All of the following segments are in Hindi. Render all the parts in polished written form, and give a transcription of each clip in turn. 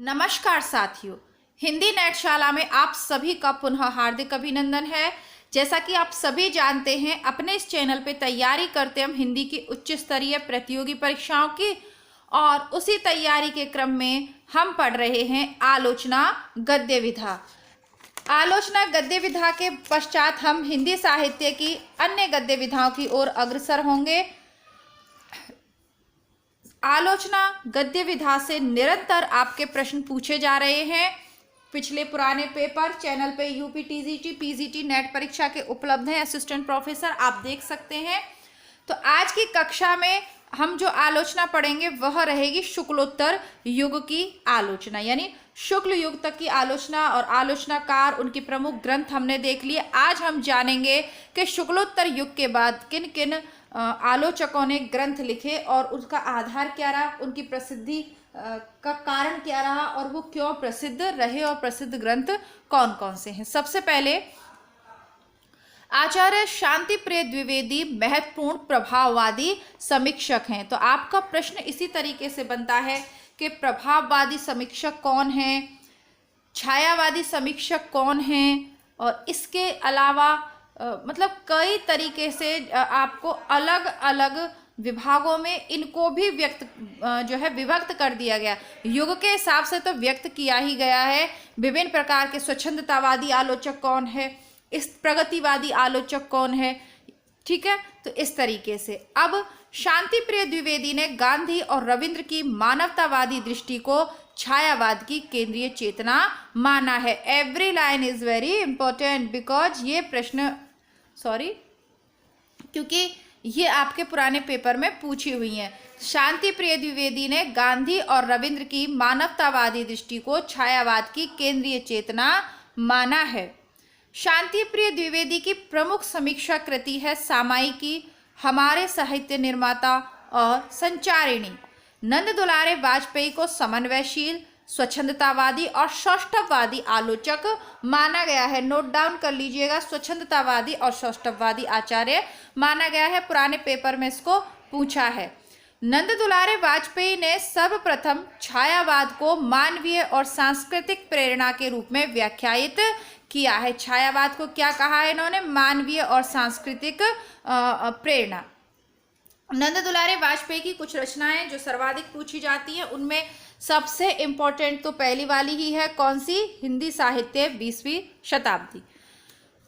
नमस्कार साथियों, हिंदी नेटशाला में आप सभी का पुनः हार्दिक अभिनंदन है। जैसा कि आप सभी जानते हैं, अपने इस चैनल पे तैयारी करते हम हिंदी की उच्च स्तरीय प्रतियोगी परीक्षाओं की, और उसी तैयारी के क्रम में हम पढ़ रहे हैं आलोचना गद्य विधा। आलोचना गद्य विधा के पश्चात हम हिंदी साहित्य की अन्य गद्य विधाओं की ओर अग्रसर होंगे। आलोचना गद्य विधा से निरंतर आपके प्रश्न पूछे जा रहे हैं। पिछले पुराने पेपर चैनल पे यूपी टीजीटी पीजीटी नेट परीक्षा के उपलब्ध हैं, असिस्टेंट प्रोफेसर आप देख सकते हैं। तो आज की कक्षा में हम जो आलोचना पढ़ेंगे वह रहेगी शुक्लोत्तर युग की आलोचना, यानी शुक्ल युग तक की आलोचना और आलोचनाकार, उनकी प्रमुख ग्रंथ हमने देख लिए। आज हम जानेंगे कि शुक्लोत्तर युग के बाद किन किन आलोचकों ने ग्रंथ लिखे और उसका आधार क्या रहा, उनकी प्रसिद्धि का कारण क्या रहा और वो क्यों प्रसिद्ध रहे और प्रसिद्ध ग्रंथ कौन कौन से हैं। सबसे पहले आचार्य शांति प्रिय द्विवेदी महत्वपूर्ण प्रभाववादी समीक्षक हैं। तो आपका प्रश्न इसी तरीके से बनता है कि प्रभाववादी समीक्षक कौन हैं, छायावादी समीक्षक कौन हैं, और इसके अलावा मतलब कई तरीके से आपको अलग अलग विभागों में इनको भी विभक्त कर दिया गया। युग के हिसाब से तो व्यक्त किया ही गया है। विभिन्न प्रकार के स्वच्छंदतावादी आलोचक कौन है, इस प्रगतिवादी आलोचक कौन है, ठीक है। तो इस तरीके से अब शांति प्रिय द्विवेदी ने गांधी और रविंद्र की मानवतावादी दृष्टि को छायावाद की केंद्रीय चेतना माना है। Every line is very important because ये प्रश्न क्योंकि ये आपके पुराने पेपर में पूछी हुई हैं। शांति प्रिय द्विवेदी ने गांधी और रविंद्र की मानवतावादी दृष्टि को छायावाद की केंद्रीय चेतना माना है। शांति प्रिय द्विवेदी की प्रमुख समीक्षा कृति है सामायिकी, हमारे साहित्य निर्माता और संचारिणी। नंद दुलारे वाजपेयी को समन्वयशील, स्वच्छंदतावादी और सौष्ठववादी आलोचक माना गया है। नोट डाउन कर लीजिएगा, स्वच्छंदतावादी और सौष्ठववादी आचार्य माना गया है। पुराने पेपर में इसको पूछा है। नंद दुलारे वाजपेयी ने सर्वप्रथम छायावाद को मानवीय और सांस्कृतिक प्रेरणा के रूप में व्याख्यायित किया है। छायावाद को क्या कहा है इन्होंने? मानवीय और सांस्कृतिक प्रेरणा। नंद दुलारे वाजपेयी की कुछ रचनाएं जो सर्वाधिक पूछी जाती हैं, उनमें सबसे इम्पोर्टेंट तो पहली वाली ही है, कौन सी? हिंदी साहित्य 20वीं शताब्दी।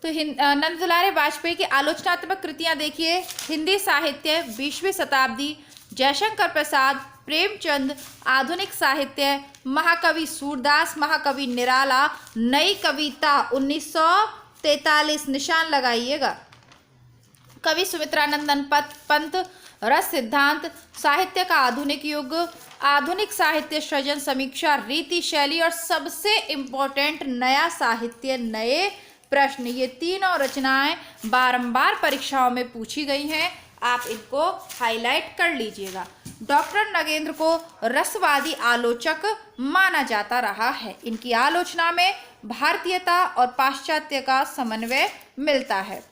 तो नंद दुलारे वाजपेयी की आलोचनात्मक कृतियां देखिए। हिंदी साहित्य 20वीं शताब्दी, जयशंकर प्रसाद, प्रेमचंद, आधुनिक साहित्य, महाकवि सूरदास, महाकवि निराला, नई कविता 1943, निशान लगाइएगा, कवि सुमित्रानंदन पंत, रस सिद्धांत, साहित्य का आधुनिक युग, आधुनिक साहित्य सृजन समीक्षा, रीति शैली और सबसे इम्पोर्टेंट नया साहित्य नए प्रश्न। ये तीनों रचनाएं बारंबार परीक्षाओं में पूछी गई हैं, आप इनको हाईलाइट कर लीजिएगा। डॉक्टर नगेंद्र को रसवादी आलोचक माना जाता रहा है। इनकी आलोचना में भारतीयता और पाश्चात्य का समन्वय मिलता है।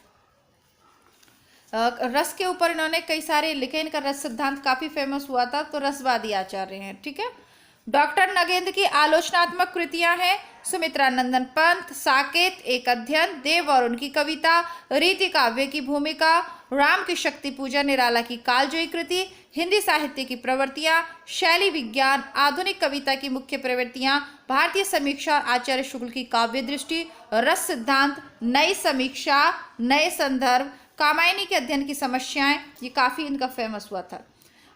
रस के ऊपर इन्होंने कई सारे लिखे, इनका रस सिद्धांत काफी फेमस हुआ था, तो रसवादी आचार्य हैं, ठीक है। डॉक्टर नगेंद्र की आलोचनात्मक कृतियां हैं सुमित्रानंदन पंत, साकेत, एक अध्ययन, देव और उनकी कविता, रीति काव्य की भूमिका, राम की शक्ति पूजा, निराला की कालजयी कृति, हिंदी साहित्य की प्रवृत्तियां, शैली विज्ञान, आधुनिक कविता की मुख्य प्रवृत्तियां, भारतीय समीक्षा, आचार्य शुक्ल की काव्य दृष्टि, रस सिद्धांत, नई समीक्षा, नए संदर्भ, कामायनी के अध्ययन की समस्याएं, ये काफी इनका फेमस हुआ था।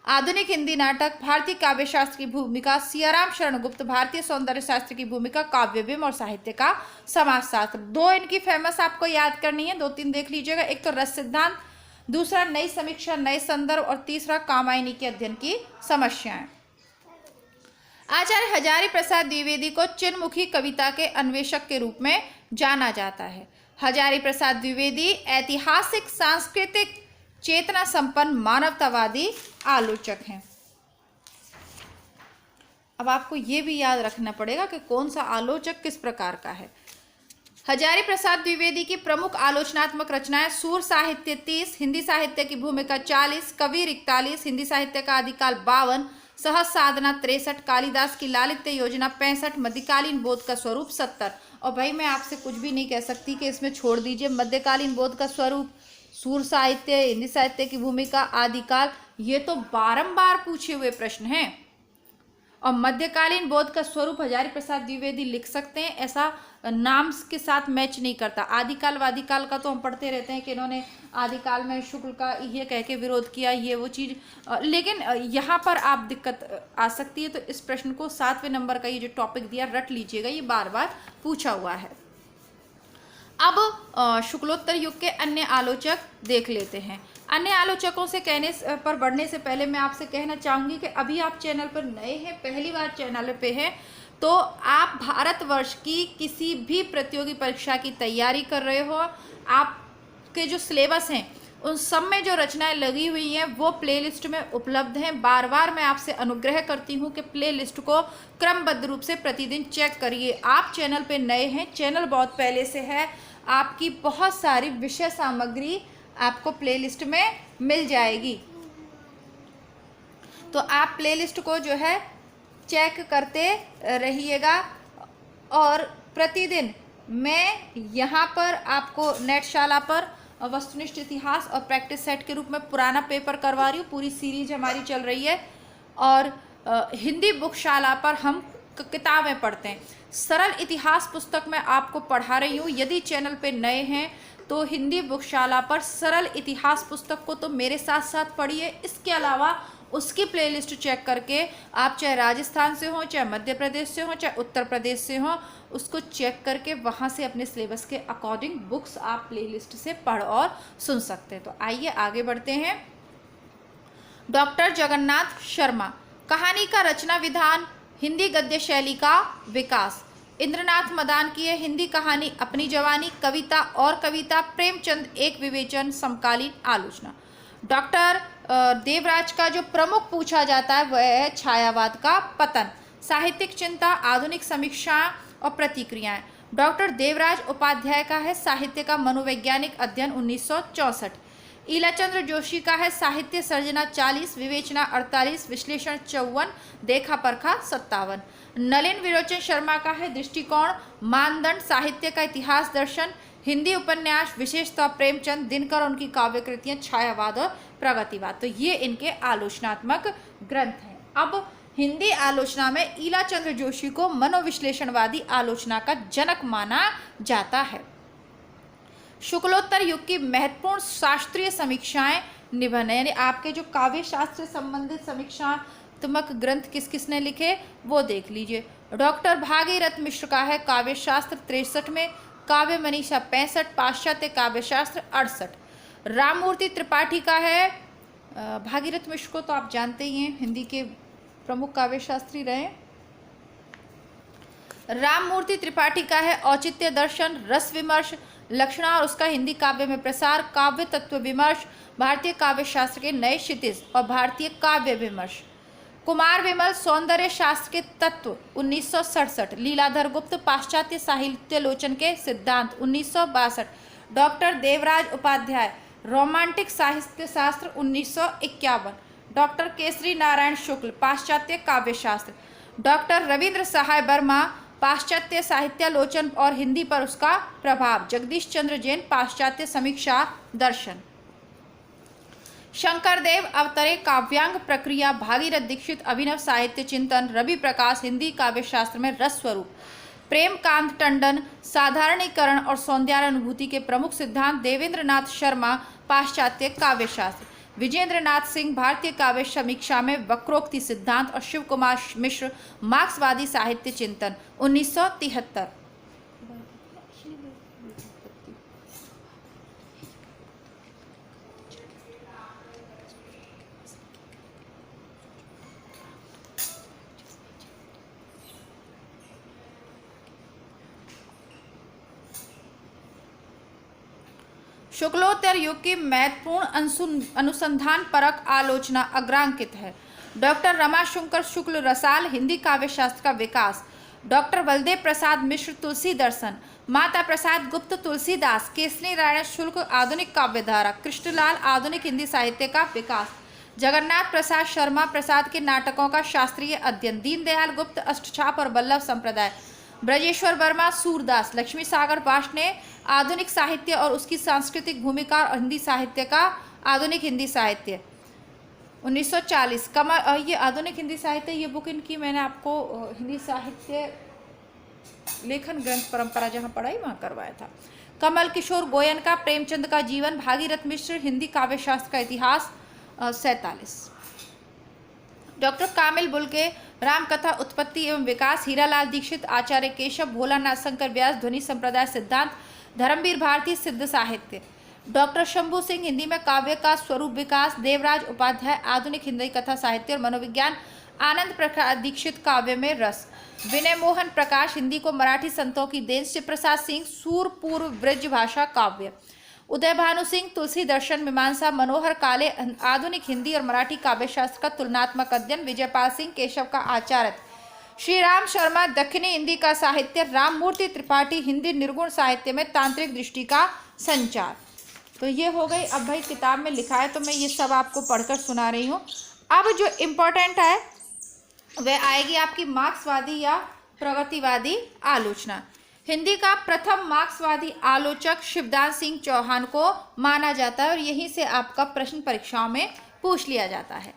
आधुनिक हिंदी नाटक, भारतीय काव्य शास्त्र की भूमिका, सियाराम शरण गुप्त, भारतीय सौंदर्य शास्त्र की भूमिका, काव्यव्यम और साहित्य का समाजशास्त्र। दो इनकी फेमस आपको याद करनी है, 2-3 देख लीजिएगा। एक तो रस सिद्धांत, दूसरा नई समीक्षा, नए संदर्भ, और तीसरा कामायनी के अध्ययन की समस्याएं। आचार्य हजारी प्रसाद द्विवेदी को चिन्हमुखी कविता के अन्वेषक के रूप में जाना जाता है। हजारी प्रसाद द्विवेदी ऐतिहासिक, सांस्कृतिक चेतना संपन्न मानवतावादी आलोचक हैं। अब आपको ये भी याद रखना पड़ेगा कि कौन सा आलोचक किस प्रकार का है। हजारी प्रसाद द्विवेदी की प्रमुख आलोचनात्मक रचनाएं: सूर साहित्य 30, हिंदी साहित्य की भूमिका 40, कबीर 41, हिंदी साहित्य का आदिकाल 52, सहज साधना 63, कालिदास की लालित्य योजना 65, मध्यकालीन बोध का स्वरूप 70। और भाई मैं आपसे कुछ भी नहीं कह सकती कि इसमें छोड़ दीजिए। मध्यकालीन बोध का स्वरूप, सूर साहित्य, हिंदी साहित्य की भूमिका, आदिकाल, ये तो बारंबार पूछे हुए प्रश्न हैं। और मध्यकालीन बोध का स्वरूप हजारी प्रसाद द्विवेदी लिख सकते हैं, ऐसा नाम के साथ मैच नहीं करता। आदिकाल वादिकाल का तो हम पढ़ते रहते हैं कि इन्होंने आदिकाल में शुक्ल का ये कह के विरोध किया, ये वो चीज़, लेकिन यहाँ पर आप दिक्कत आ सकती है। तो इस प्रश्न को 7वें नंबर का ये जो टॉपिक दिया रट लीजिएगा, ये बार बार पूछा हुआ है। अब शुक्लोत्तर युग के अन्य आलोचक देख लेते हैं। अन्य आलोचकों से कहने पर बढ़ने से पहले मैं आपसे कहना चाहूँगी कि अभी आप चैनल पर नए हैं, पहली बार चैनल पे हैं, तो आप भारतवर्ष की किसी भी प्रतियोगी परीक्षा की तैयारी कर रहे हो, आपके जो सिलेबस हैं उन सब में जो रचनाएं लगी हुई हैं वो प्लेलिस्ट में उपलब्ध हैं। बार बार मैं आपसे अनुग्रह करती हूं कि प्लेलिस्ट को क्रमबद्ध रूप से प्रतिदिन चेक करिए। आप चैनल पे नए हैं, चैनल बहुत पहले से है, आपकी बहुत सारी विषय सामग्री आपको प्लेलिस्ट में मिल जाएगी। तो आप प्लेलिस्ट को जो है चेक करते रहिएगा। और प्रतिदिन मैं यहाँ पर आपको नेटशाला पर वस्तुनिष्ठ इतिहास और प्रैक्टिस सेट के रूप में पुराना पेपर करवा रही हूँ। पूरी सीरीज हमारी चल रही है। और हिंदी बुकशाला पर हम किताबें पढ़ते हैं। सरल इतिहास पुस्तक मैं आपको पढ़ा रही हूँ। यदि चैनल पे नए हैं तो हिंदी बुकशाला पर सरल इतिहास पुस्तक को तो मेरे साथ साथ पढ़िए। इसके अलावा उसकी प्लेलिस्ट चेक करके आप चाहे राजस्थान से हो, चाहे मध्य प्रदेश से हो, चाहे उत्तर प्रदेश से हो, उसको चेक करके वहाँ से अपने सिलेबस के अकॉर्डिंग बुक्स आप प्लेलिस्ट से पढ़ और सुन सकते हैं। तो आइए आगे बढ़ते हैं। डॉक्टर जगन्नाथ शर्मा, कहानी का रचना विधान, हिंदी गद्य शैली का विकास। इंद्रनाथ मदान की है हिंदी कहानी अपनी जवानी, कविता और कविता, प्रेमचंद एक विवेचन, समकालीन आलोचना। डॉक्टर देवराज का जो प्रमुख पूछा जाता है वह है छायावाद का पतन, साहित्यिक चिंता, आधुनिक समीक्षा और प्रतिक्रियाएं। डॉक्टर देवराज उपाध्याय का है साहित्य का मनोवैज्ञानिक अध्ययन 1964। ईलाचंद्र जोशी का है साहित्य सर्जना 40, विवेचना 48, विश्लेषण 54, देखा परखा 57। नलिन विरोचन शर्मा का है दृष्टिकोण, मानदंड, साहित्य का इतिहास दर्शन, हिंदी उपन्यास, विशेषतः प्रेमचंद, दिनकर, उनकी काव्य कृतियां, छायावाद और प्रगतिवाद। तो ये इनके आलोचनात्मक ग्रंथ हैं। अब हिंदी आलोचना में ईलाचंद्र जोशी को मनोविश्लेषणवादी आलोचना का जनक माना जाता है। शुक्लोत्तर युग की महत्वपूर्ण शास्त्रीय समीक्षाएं निबंध, यानी आपके जो काव्य शास्त्र से संबंधित समीक्षात्मक ग्रंथ किस किसने लिखे वो देख लीजिए। डॉक्टर भागीरथ मिश्र का है काव्य शास्त्र 63 में, काव्य मनीषा 65, पाश्चात्य काव्य शास्त्र 68। राममूर्ति त्रिपाठी का है, भागीरथ मिश्र को तो आप जानते ही हैं, हिंदी के प्रमुख काव्य शास्त्री रहे। राममूर्ति त्रिपाठी का है औचित्य दर्शन, रस विमर्श, लक्षणा और उसका हिंदी काव्य में प्रसार, काव्य तत्व विमर्श, भारतीय काव्य शास्त्र के नए क्षितिज और भारतीय काव्य विमर्श। कुमार विमल सौंदर्य शास्त्र के तत्व 1967, लीलाधर गुप्त पाश्चात्य साहित्य लोचन के सिद्धांत 1962। डॉक्टर देवराज उपाध्याय रोमांटिक साहित्य शास्त्र 1951। डॉक्टर केसरी नारायण शुक्ल पाश्चात्य काव्य शास्त्र। डॉक्टर रविंद्र सहाय वर्मा पाश्चात्य साहित्यालोचन और हिंदी पर उसका प्रभाव। जगदीश चंद्र जैन पाश्चात्य समीक्षा दर्शन। शंकरदेव अवतरे काव्यांग प्रक्रिया, भागीरथ दीक्षित अभिनव साहित्य चिंतन, रवि प्रकाश हिंदी काव्य शास्त्र में रस स्वरूप, प्रेमकांत टंडन साधारणीकरण और सौंदर्यानुभूति के प्रमुख सिद्धांत, देवेंद्र नाथ शर्मा पाश्चात्य काव्य शास्त्र, विजेंद्र नाथ सिंह भारतीय काव्य समीक्षा में वक्रोक्ति सिद्धांत और शिव कुमार मिश्र मार्क्सवादी साहित्य चिंतन 1973। शुक्लोत्तर युग की महत्वपूर्ण अनुसंधान परक आलोचना अग्रांकित है। डॉक्टर रमाशंकर शुक्ल रसाल हिंदी काव्य शास्त्र का विकास, डॉक्टर बलदेव प्रसाद मिश्र तुलसी दर्शन, माता प्रसाद गुप्त तुलसीदास, केसरी नारायण शुक्ल आधुनिक काव्यधारा, कृष्णलाल आधुनिक हिंदी साहित्य का विकास, जगन्नाथ प्रसाद शर्मा प्रसाद के नाटकों का शास्त्रीय अध्ययन, दीनदयाल गुप्त अष्टछाप और वल्लभ संप्रदाय, ब्रजेश्वर वर्मा सूरदास, लक्ष्मी सागर पाठ ने आधुनिक साहित्य और उसकी सांस्कृतिक भूमिका और हिंदी साहित्य का आधुनिक हिंदी साहित्य 1940। कमल, ये आधुनिक हिंदी साहित्य, ये बुक इनकी मैंने आपको हिंदी साहित्य लेखन ग्रंथ परंपरा जहाँ पढ़ाई वहाँ करवाया था। कमल किशोर गोयन का प्रेमचंद का जीवन, भागीरथ मिश्र हिंदी काव्य शास्त्र का इतिहास 47। डॉक्टर कामिल बुल्के रामकथा उत्पत्ति एवं विकास, हीरालाल दीक्षित आचार्य केशव, भोलानाथ शंकर व्यास ध्वनि संप्रदाय सिद्धांत, धर्मवीर भारती सिद्ध साहित्य, डॉक्टर शंभू सिंह हिंदी में काव्य का स्वरूप विकास, देवराज उपाध्याय आधुनिक हिंदी कथा साहित्य और मनोविज्ञान, आनंद प्रसाद दीक्षित काव्य में रस, विनय मोहन प्रकाश हिंदी को मराठी संतों की देन, शिव प्रसाद सिंह सूर पूर्व ब्रज भाषा काव्य, उदय भानु सिंह तुलसी दर्शन मीमांसा, मनोहर काले आधुनिक हिंदी और मराठी काव्य शास्त्र का तुलनात्मक अध्ययन, विजयपाल सिंह केशव का आचार्य, श्री राम शर्मा दक्षिणी हिंदी का साहित्य, राममूर्ति त्रिपाठी हिंदी निर्गुण साहित्य में तांत्रिक दृष्टि का संचार। तो ये हो गई। अब भाई किताब में लिखा है तो मैं ये सब आपको पढ़कर सुना रही हूँ। अब जो इम्पोर्टेंट है वह आएगी आपकी मार्क्सवादी या प्रगतिवादी आलोचना। हिंदी का प्रथम मार्क्सवादी आलोचक शिवदास सिंह चौहान को माना जाता है और यहीं से आपका प्रश्न परीक्षाओं में पूछ लिया जाता है।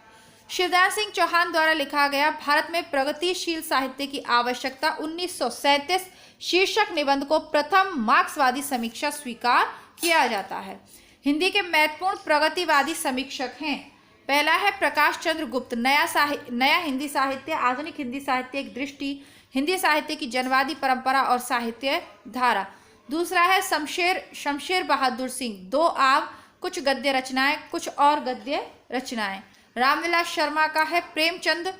शिवदास सिंह चौहान द्वारा लिखा गया भारत में प्रगतिशील साहित्य की आवश्यकता 1937 शीर्षक निबंध को प्रथम मार्क्सवादी समीक्षा स्वीकार किया जाता है। हिंदी के महत्वपूर्ण प्रगतिवादी समीक्षक हैं। पहला है प्रकाश चंद्र गुप्त, नया हिंदी साहित्य, आधुनिक हिंदी साहित्य एक दृष्टि, हिंदी साहित्य की जनवादी परंपरा और साहित्य धारा। दूसरा है शमशेर बहादुर सिंह, दो आव, कुछ गद्य रचनाएं, कुछ और गद्य रचनाएं। रामविलास शर्मा का है प्रेमचंद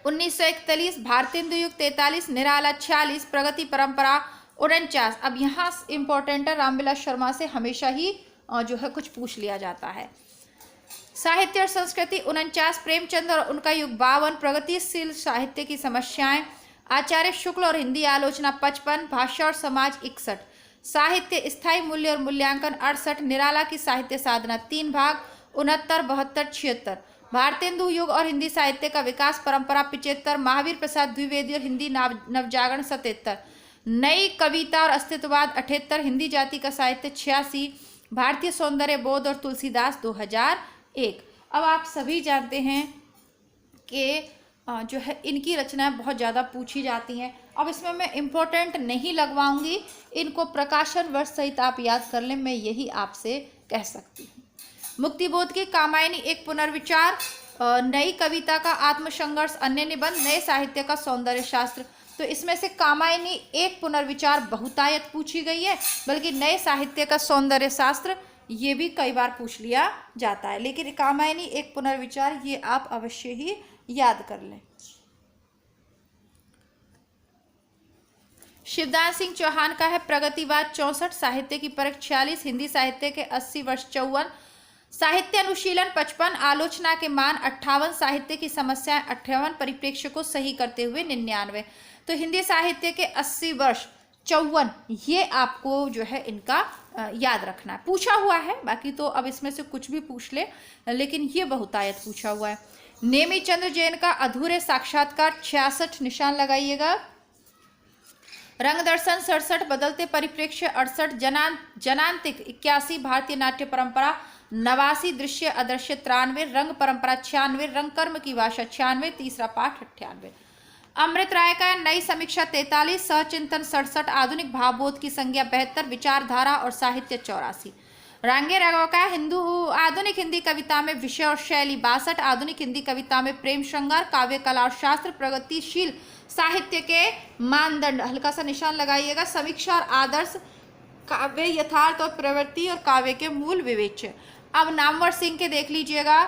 1941, भारतेंदु युग 43, निराला 46, प्रगति परंपरा 49। अब यहाँ इंपॉर्टेंट है, रामविलास शर्मा से हमेशा ही जो है कुछ पूछ लिया जाता है। साहित्य और संस्कृति 49, प्रेमचंद और उनका युग 52, प्रगतिशील साहित्य की समस्याएं, आचार्य शुक्ल और हिंदी आलोचना 55, भाषा और समाज 61, साहित्य स्थायी मूल्य और मूल्यांकन 68, निराला की साहित्य साधना 3 भाग 69, 72, 76, भारतेंदु युग और हिंदी साहित्य का विकास परंपरा 75, महावीर प्रसाद द्विवेदी और हिंदी नवजागरण 77, नई कविता और अस्तित्ववाद 78, हिंदी जाति का साहित्य 86, भारतीय सौंदर्य बोध और तुलसीदास 2001। अब आप सभी जानते हैं कि जो है इनकी रचनाएं बहुत ज़्यादा पूछी जाती हैं। अब इसमें मैं इम्पोर्टेंट नहीं लगवाऊंगी, इनको प्रकाशन वर्ष सहित आप याद कर लें, मैं यही आपसे कह सकती हूँ। मुक्तिबोध की कामायनी एक पुनर्विचार, नई कविता का आत्मसंघर्ष, अन्य निबंध, नए साहित्य का सौंदर्य शास्त्र। तो इसमें से कामायनी एक पुनर्विचार बहुतायत पूछी गई है, बल्कि नए साहित्य का सौंदर्य शास्त्र ये भी कई बार पूछ लिया जाता है, लेकिन कामायनी एक पुनर्विचार ये आप अवश्य ही याद कर लें। शिवदास सिंह चौहान का है प्रगतिवाद 64, साहित्य की परख 46, हिंदी साहित्य के 80 वर्ष 54, साहित्य अनुशीलन 55, आलोचना के मान 58, साहित्य की समस्याएं 58, परिप्रेक्ष्य को सही करते हुए 99। तो हिंदी साहित्य के 80 वर्ष 54 ये आपको जो है इनका याद रखना है, पूछा हुआ है। बाकी तो अब इसमें से कुछ भी पूछ ले, लेकिन ये बहुतायत पूछा हुआ है। नेमी चंद्र जैन का अधूरे साक्षात्कार 66 निशान लगाइएगा। रंग दर्शन 67, बदलते परिप्रेक्ष्य 68, जनांतिक 81, भारतीय नाट्य परंपरा 89, दृश्य अदृश्य 93, रंग परंपरा 96, रंग कर्म की भाषा 96, तीसरा पाठ 98। अमृत राय का नई समीक्षा 43, सहचिंतन 67, आधुनिक भावबोध की संज्ञा 72, विचारधारा और साहित्य 84। रांगे राघव का आधुनिक हिंदी कविता में विषय और शैली 62, आधुनिक हिंदी कविता में प्रेम श्रृंगार, काव्य कला और शास्त्र, प्रगतिशील साहित्य के मानदंड, हल्का सा निशान लगाइएगा, समीक्षा और आदर्श, काव्य यथार्थ और प्रवृत्ति और काव्य के मूल विवेच्य। अब नामवर सिंह के देख लीजिएगा।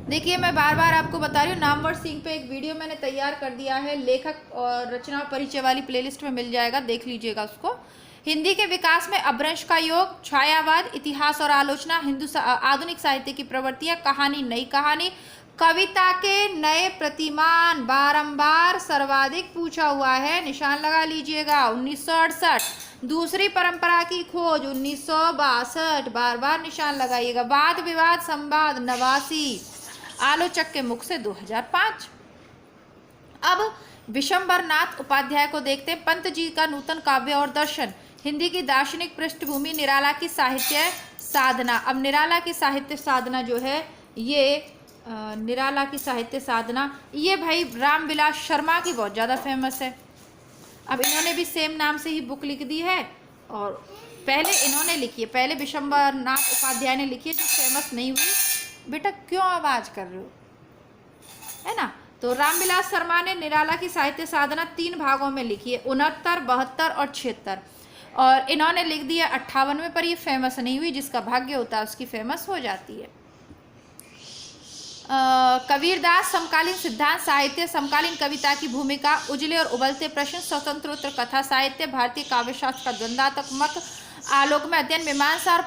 देखिए मैं बार बार आपको बता रही हूँ, नामवर सिंह पे एक वीडियो मैंने तैयार कर दिया है, लेखक और रचना परिचय वाली प्लेलिस्ट में मिल जाएगा, देख लीजिएगा उसको। हिंदी के विकास में अपभ्रंश का योग, छायावाद, इतिहास और आलोचना, आधुनिक साहित्य की प्रवृत्तियाँ, कहानी, नई कहानी, कविता के नए प्रतिमान बारंबार सर्वाधिक पूछा हुआ है, निशान लगा लीजिएगा 1968। दूसरी परंपरा की खोज 1962, बार बार निशान लगाइएगा। वाद विवाद संवाद 89, आलोचक के मुख से 2005। अब विशंबरनाथ उपाध्याय को देखते हैं। पंत जी का नूतन काव्य और दर्शन, हिंदी की दार्शनिक पृष्ठभूमि, निराला की साहित्य साधना। अब निराला की साहित्य साधना जो है ये निराला की साहित्य साधना ये भाई रामविलास शर्मा की बहुत ज़्यादा फेमस है। अब इन्होंने भी सेम नाम से ही बुक लिख दी है, और पहले इन्होंने लिखी है, पहले विशंबरनाथ उपाध्याय ने लिखी है, जो फेमस नहीं हुई। बेटा क्यों आवाज़ कर रहे हो, है ना। तो रामविलास शर्मा ने निराला की साहित्य साधना 3 भागों में लिखी है, 69, 72 और 76। और इन्होंने लिख दिया 58 में, पर ये फेमस नहीं हुई। जिसका भाग्य होता है उसकी फेमस हो जाती है। कबीरदास, समकालीन सिद्धांत साहित्य, समकालीन कविता की भूमिका, उजले और उबलते प्रश्न, स्वतंत्रोत्तर कथा साहित्य, भारतीय काव्य शास्त्र का द्वंद्वात्मक आलोक में अध्ययन, मीमांसा और